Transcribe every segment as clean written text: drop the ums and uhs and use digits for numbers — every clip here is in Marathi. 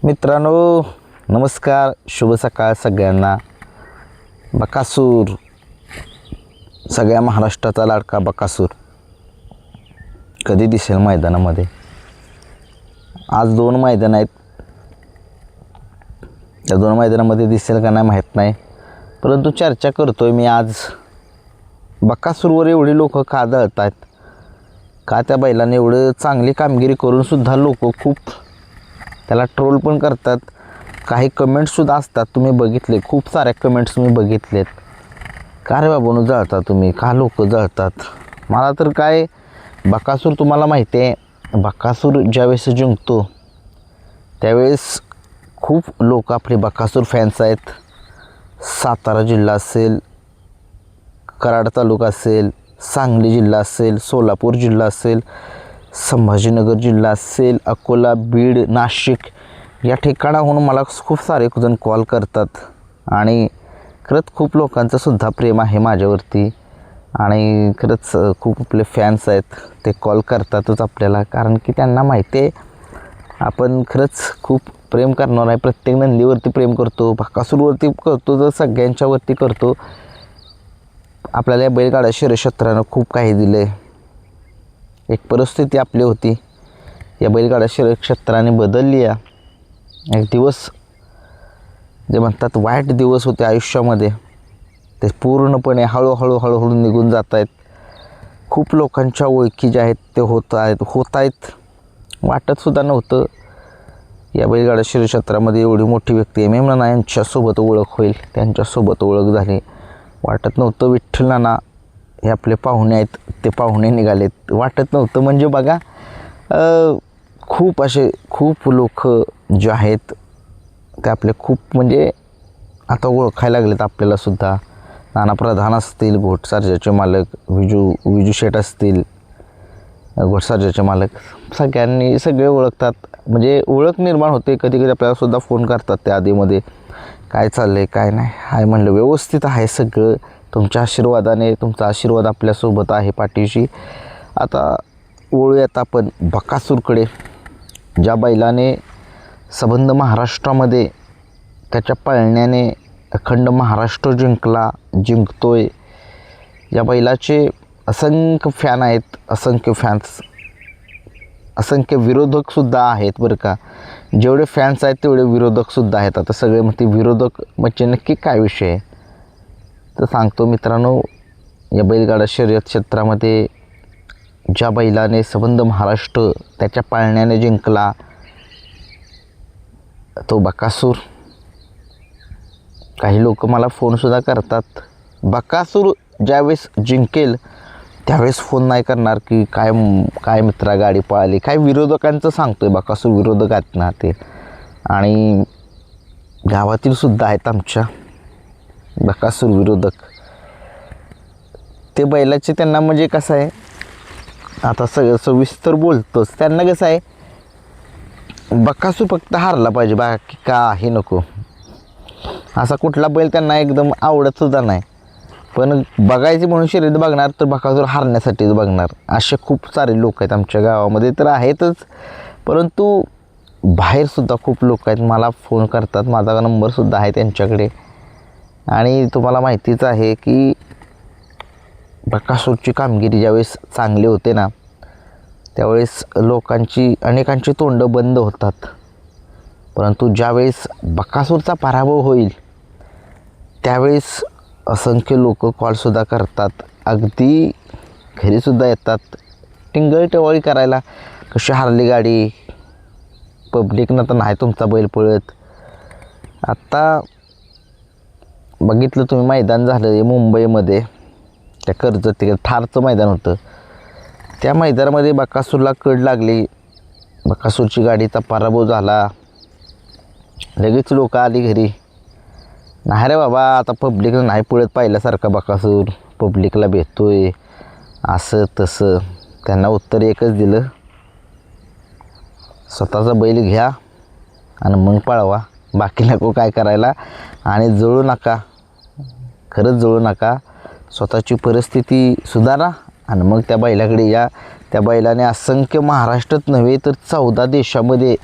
मित्रांनो नमस्कार, शुभ सकाळ सगळ्यांना. बकासूर, सगळ्या महाराष्ट्राचा लाडका बकासूर कधी दिसेल मैदानामध्ये? आज 2 मैदान आहेत. त्या 2 मैदानामध्ये दिसेल का नाही माहीत नाही, परंतु चर्चा करतोय मी आज. बकासूरवर एवढी लोक का दळत आहेत? का त्या बैलाने एवढं चांगली कामगिरी करूनसुद्धा लोक खूप त्याला ट्रोल पण करतात. काही कमेंट्ससुद्धा असतात, तुम्ही बघितले, खूप साऱ्या कमेंट्स मी बघितलेत. का रे बाबांनो जळता तुम्ही, का लोक जळतात? मला तर काय, बकासूर तुम्हाला माहिती आहे, बकासूर ज्यावेळेस जिंकतो त्यावेळेस खूप लोक आपले बकासूर फॅन्स आहेत. सातारा जिल्हा असेल, कराड तालुका असेल, सांगली जिल्हा असेल, सोलापूर जिल्हा असेल, संभाजीनगर जिल्हा असेल, अकोला, बीड, नाशिक या ठिकाणाहून मला खूप सारे जण कॉल करतात आणि खरंच खूप लोकांचं सुद्धा प्रेम आहे माझ्यावरती आणि खरंच खूप आपले फॅन्स आहेत, ते कॉल करतातच आपल्याला, कारण की त्यांना माहिती आहे आपण खरंच खूप प्रेम करणार आहे. प्रत्येक नंदीवरती प्रेम करतो, बकासूरवरती करतो, तर सगळ्यांच्यावरती करतो. आपल्याला या बैलगाडा शर्यतक्षेत्रानं खूप काही दिलं आहे. एक परिस्थिती आपली होती, या बैलगाडा शर्यतक्षेत्राने बदलली आहे. एक दिवस जे म्हणतात वाईट दिवस होते आयुष्यामध्ये, ते पूर्णपणे हळूहळू निघून जात आहेत. खूप लोकांच्या ओळखी ज्या आहेत ते होत आहेत. वाटतसुद्धा नव्हतं या बैलगाडा शर्यतक्षेत्रामध्ये एवढी मोठी व्यक्ती एम एम नाना यांच्यासोबत ओळख होईल, त्यांच्यासोबत ओळख झाली. वाटत नव्हतं विठ्ठल नाना हे आपले पाहुणे आहेत, ते पाहुणे निघालेत. वाटत नव्हतं, म्हणजे बघा खूप लोक जे आहेत ते आपले खूप म्हणजे आता ओळखायला लागलेत आपल्यालासुद्धा. नाना प्रधान असतील, घोटसार्जाचे मालक, विजू शेठ असतील, घोटसार्जाचे मालक, सगळे ओळखतात. म्हणजे ओळख निर्माण होते. कधी कधी आपल्यालासुद्धा फोन करतात त्या आधीमध्ये, काय चाललं आहे, काय नाही. हाय म्हणलं व्यवस्थित आहे सगळं, तुमच्या आशीर्वादाने, तुमचा आशीर्वाद आपल्यासोबत आहे पाठीशी. आता वळूयात आपण बकासूरकडे. ज्या बैलाने संबंध महाराष्ट्रामध्ये त्याच्या पळण्याने अखंड महाराष्ट्र जिंकतोय. या बैलाचे असंख्य फॅन आहेत, असंख्य विरोधकसुद्धा आहेत बरं का. जेवढे फॅन्स आहेत तेवढे विरोधकसुद्धा आहेत. आता सगळे म्हणते विरोधक म्हणजे नक्की काय विषय आहे तर सांगतो मित्रांनो. या बैलगाडा शर्यत क्षेत्रामध्ये ज्या बैलाने संबंध महाराष्ट्र त्याच्या पाळण्याने जिंकला तो बकासूर. काही लोक मला फोनसुद्धा करतात, बकासूर ज्यावेळेस जिंकेल त्यावेळेस फोन नाही करणार की काय मित्रा गाडी पळाली. काय विरोधकांचं सांगतोय, बकासूर विरोधक आहेत ना ते, आणि गावातील सुद्धा आहेत आमच्या बकासूर विरोधक. ते बैलाचे त्यांना म्हणजे कसं आहे, आता सविस्तर बोलतोच, त्यांना कसं आहे बकासूर फक्त हारला पाहिजे, बाकी काही नको. असा कुठला बैल त्यांना एकदम आवडतसुद्धा नाही, पण बघायची म्हणून शर्यत बघणार तर बकासूर हारण्यासाठीच बघणार. असे खूप सारे लोक आहेत आमच्या गावामध्ये, तर आहेतच, परंतु बाहेरसुद्धा खूप लोक आहेत, मला फोन करतात, माझा नंबरसुद्धा आहे त्यांच्याकडे. आणि तुम्हाला माहितीच आहे की बकासूरची कामगिरी ज्यावेळेस चांगली होते ना त्यावेळेस अनेकांची तोंडं बंद होतात. परंतु ज्यावेळेस बकासूरचा पराभव होईल त्यावेळेस असंख्य लोक कॉलसुद्धा करतात, अगदी घरीसुद्धा येतात टिंगल करायला. कशी हारली गाडी, पब्लिकनं तर नाही तुमचा बैल पळत. आत्ता बघितलं तुम्ही मैदान झालं मुंबईमध्ये, त्या कर्जत तिकडे ठारचं मैदान होतं, त्या मैदानामध्ये बकासूरला कड लागली, बकासूरची गाडीचा पराभव झाला. लगेच लोक आली घरी, नाही रे बाबा आता पब्लिकला नाही पळत पाहिल्यासारखा बकासूर, पब्लिकला भेटतोय असं तसं. त्यांना उत्तर एकच दिलं, स्वतःचा बैल घ्या आणि मग पळवा, बाकी नको काय करायला, आणि जळू नका, खरंच जळू नका. स्वतःची परिस्थिती सुधारा आणि मग त्या बैलाकडे या. त्या बैलाने असंख्य महाराष्ट्रात नव्हे तर 14 देशामध्ये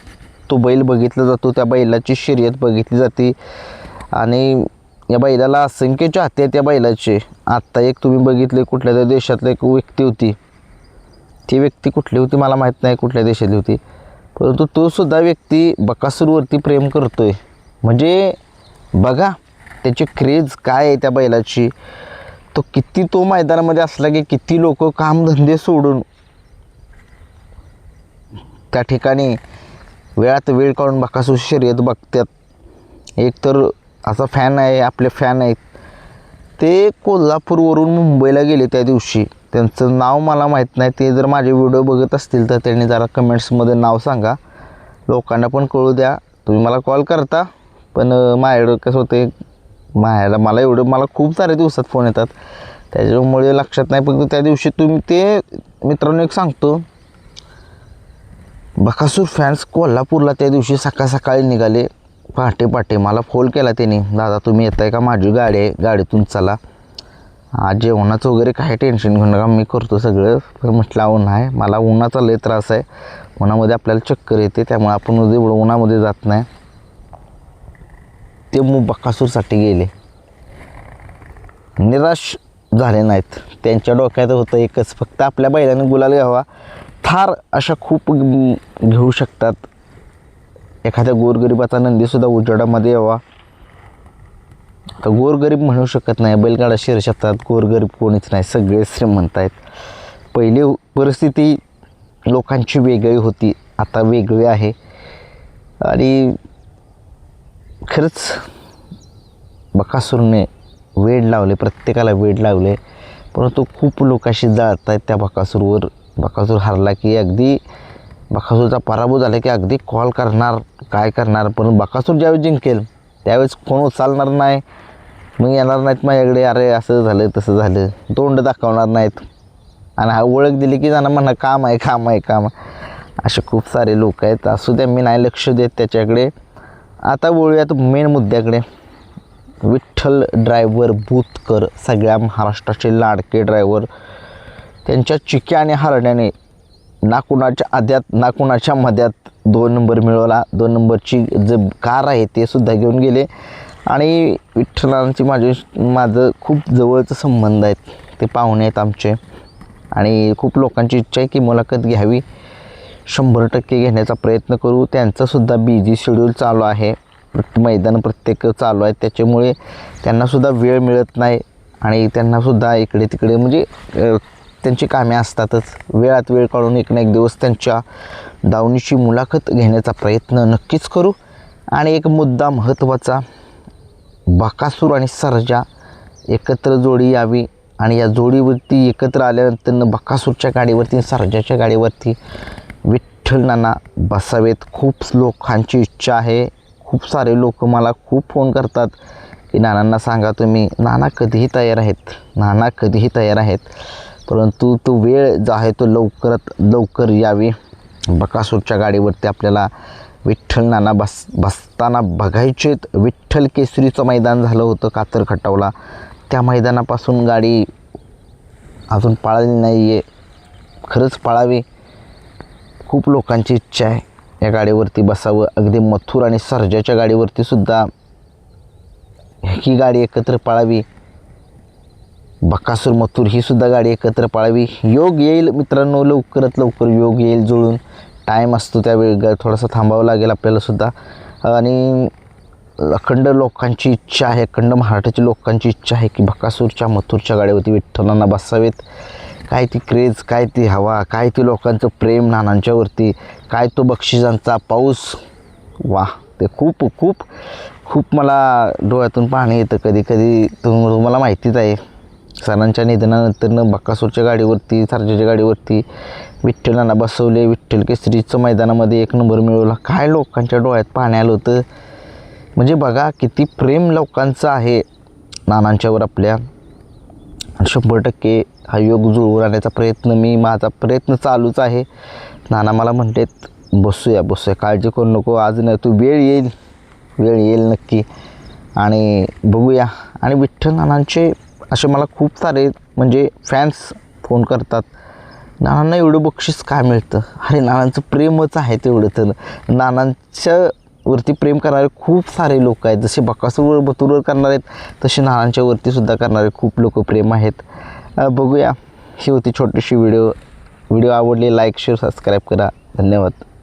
तो बैल बघितला जातो, त्या बैलाची शर्यत बघितली जाते आणि या बैलाला असंख्य चाहते आहेत त्या बैलाचे. आत्ता एक तुम्ही बघितले कुठल्या तरी देशातली एक व्यक्ती होती, ती व्यक्ती कुठली होती मला माहीत नाही कुठल्या देशातली होती, परंतु तो सुद्धा व्यक्ती बकासूरवरती प्रेम करतोय. म्हणजे बघा त्याची क्रेज काय आहे त्या बैलाची. तो मैदानामध्ये असला की किती लोक कामधंदे सोडून त्या ठिकाणी वेळात वेळ काढून बकासूर शर्यत बघतात. एक तर असा फॅन आहे, आपले फॅन आहेत ते कोल्हापूरवरून मुंबईला गेले त्या दिवशी. त्यांचं नाव मला माहीत नाही, ते जर माझे व्हिडिओ बघत असतील तर त्यांनी जरा कमेंट्समध्ये नाव सांगा, लोकांना पण कळू द्या. तुम्ही मला कॉल करता पण माझ्याकडं कसं होते मला खूप सारे दिवसात फोन येतात त्याच्यामुळे लक्षात नाही. फक्त त्या दिवशी तुम्ही ते मित्रांनो एक सांगतो, बकासूर फॅन्स कोल्हापूरला त्या दिवशी सकाळी निघाले पहाटे. मला फोन केला त्यांनी, दादा तुम्ही येत आहे का, माझी गाडी आहे, गाडीतून चला, आज जेवणाचं वगैरे काही टेन्शन घेऊ नका, मी करतो सगळं. पण म्हटलं ऊन आहे, मला उन्हाचा लय त्रास आहे, उन्हामध्ये आपल्याला चक्कर येते, त्यामुळे आपण एवढं उन्हामध्ये जात नाही. ते बकासूरसाठी गेले, निराश झाले नाहीत. त्यांच्या डोक्यात होतं एकच, फक्त आपल्या बैलाने गुलाल घ्यावा. थार अशा खूप घेऊ शकतात, एखाद्या गोरगरिबाचा नंदीसुद्धा उजेडामध्ये यावा. तर गोरगरीब म्हणू शकत नाही, बैलगाडा शहर शकतात, गोरगरीब कोणीच नाही, सगळे श्रीमंत आहेत. पहिली परिस्थिती लोकांची वेगळी होती, आता वेगळी आहे. आणि खरंच बकासूरने वेड लावले, प्रत्येकाला वेड लावले, परंतु खूप लोक अशी जाळत आहेत त्या बकासूरवर. बकासूर हरला की अगदी बकासूरचा पराभव झाला की अगदी कॉल करणार, काय करणार. पण बकासूर ज्यावेळेस जिंकेल त्यावेळेस कोण उचलणार नाही, मग येणार नाहीत माझ्याकडे, अरे असं झालं तसं झालं, तोंड दाखवणार नाहीत. आणि हा ओळख दिली की जाणं म्हणा काम आहे. असे खूप सारे लोक आहेत. असू द्या, मी नाही लक्ष देत त्याच्याकडे. आता बोलूयात मेन मुद्द्याकडे. विठ्ठल ड्रायव्हर बुतकर, सगळ्या महाराष्ट्राचे लाडके ड्रायव्हर, त्यांच्या चिक्या आणि हरण्याने ना कुणाच्या आद्यात ना कुणाच्या मध्यात 2 नंबर मिळवला. 2 नंबरची जे कार आहे ते सुद्धा घेऊन गेले. आणि विठ्ठलांची माझं खूप जवळचं संबंध आहेत, ते पाहुणे आहेत आमचे. आणि खूप लोकांची इच्छा आहे की मुलाखत घ्यावी, 100% घेण्याचा प्रयत्न करू. त्यांचंसुद्धा बिझी शेड्यूल चालू आहे, मैदान प्रत्येक चालू आहे, त्याच्यामुळे त्यांनासुद्धा वेळ मिळत नाही. आणि त्यांनासुद्धा इकडे तिकडे म्हणजे त्यांची कामे असतातच. वेळात वेळ काढून एक ना एक दिवस त्यांच्या दावणीची मुलाखत घेण्याचा प्रयत्न नक्कीच करू. आणि एक मुद्दा महत्त्वाचा, बकासूर आणि सर्जा एकत्र जोडी यावी. आणि या जोडीवरती एकत्र आल्यानंतर बकासूरच्या गाडीवरती सर्जाच्या गाडीवरती विठ्ठल नाना बसावेत. खूप लोकांची इच्छा आहे. खूप सारे लोक मला खूप फोन करतात की नानांना सांगा तुम्ही. नाना कधीही तयार आहेत, परंतु तो वेळ जो आहे तो लवकरात लवकर यावी. बकासूरच्या गाडीवरती आपल्याला विठ्ठल नाना बसताना बघायचेत. विठ्ठल केसरीचं मैदान झालं होतं कातर खटावला, त्या मैदानापासून गाडी अजून पळाली नाही आहे, खरंच पळावी. खूप लोकांची इच्छा आहे या गाडीवरती बसावं. अगदी मथुर आणि सर्जाच्या गाडीवरती सुद्धा ही गाडी एकत्र पळावी. बकासूर मथुर ही सुद्धा गाडी एकत्र पळावी. योग येईल मित्रांनो, लवकरात लवकर योग येईल जुळून. टाईम असतो त्यावेळी थोडासा थांबावं लागेल आपल्याला सुद्धा. आणि अखंड लोकांची इच्छा आहे, अखंड महाराष्ट्राच्या लोकांची इच्छा आहे की बकासूरच्या मथुरच्या गाडीवरती विठ्ठलांना बसावेत. काय ती क्रेज, काय ती हवा, काय ती लोकांचं प्रेम नानांच्यावरती, काय तो बक्षिसांचा पाऊस, वा. ते खूप खूप खूप मला डोळ्यातून पाणी येतं कधी कधी. तुम्हाला माहितीच आहे, सरांच्या निधनानंतर बकासूरच्या गाडीवरती सर्जाच्या गाडीवरती विठ्ठलांना बसवले. विठ्ठल केसरीचं मैदानामध्ये 1 नंबर मिळवला. काय लोकांच्या डोळ्यात पाणी आलं होतं. म्हणजे बघा किती प्रेम लोकांचं आहे नानांच्यावर आपल्या. 100% हा योग जुळवून आणण्याचा प्रयत्न माझा प्रयत्न चालूच आहे. नाना मला म्हणतात बसूया काळजी करू नको, आज नाही तू वेळ येईल नक्की. आणि बघूया. आणि विठ्ठल नानांचे असे मला खूप सारे म्हणजे फॅन्स फोन करतात नानांना एवढं बक्षीस का मिळतं? अरे नानांचं प्रेमच आहे तेवढं. तर नानांच्या वरती प्रेम करणारे खूप सारे लोक आहेत. जसे बकासूरवर बतूरवर करणारे आहेत तसे नानांच्या वरती सुद्धा करणारे खूप लोक प्रेम आहेत. बघूया. ही होती छोटीशी व्हिडिओ आवडली लाईक शेअर सबस्क्राईब करा. धन्यवाद.